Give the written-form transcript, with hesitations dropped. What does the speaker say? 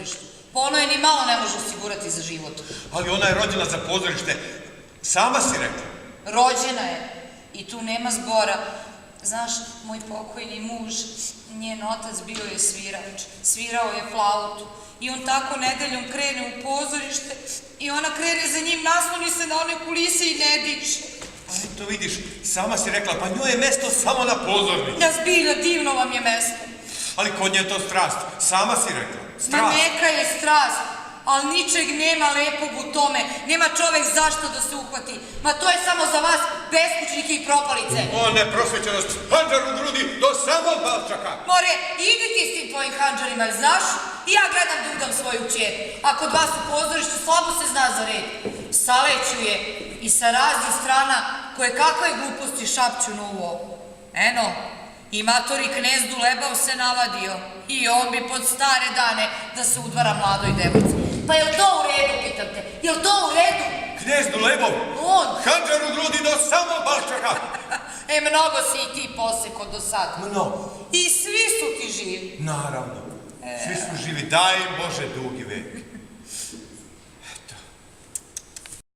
pozorištu. Pa ono je ni malo ne može osigurati za život. Ali ona je rođena za pozorište. Sama si rekla. Rođena je. I tu nema zbora. Znaš, moj pokojni muž, njen otac bio je svirač. Svirao je flautu. I on tako nedeljom krene u pozorište i ona krene za njim, nasloni se na one kulise i ne diše. Pa eto vidiš, sama si rekla, pa njoj je mesto samo na pozornici. Ja zbilja, divno vam je mesto. Ali kod nje je to strast. Sama si rekla. Ma Strast. neka je strast, ali ničeg nema lepog u tome. Nema čovek zašto da se uhvati. Ma to je samo za vas beskućnike i propalice. O, neprosvećenost, hanđar u grudi do samog balčaka. More, idi ti s tim tvojim hanđarima, ali znaš? I ja gledam da udam svoju čer. A kod vas u pozorištu slabo se zna za red. Saleću je i sa raznih strana koje kakve gluposti šapću na uvo. Eno, i matori knezdu Lebav se navadio. I on bi pod stare dane da se udvara mladoj devojci. Pa jel to u redu, pitam te? Jel to u redu? Knezdu Lebov. On. Hanđar u grudi do samog balčaka. Mnogo si i ti poseko do sada. Mnogo. I svi su ti živi. Naravno. Svi su živi, daj im Bože dugi vek.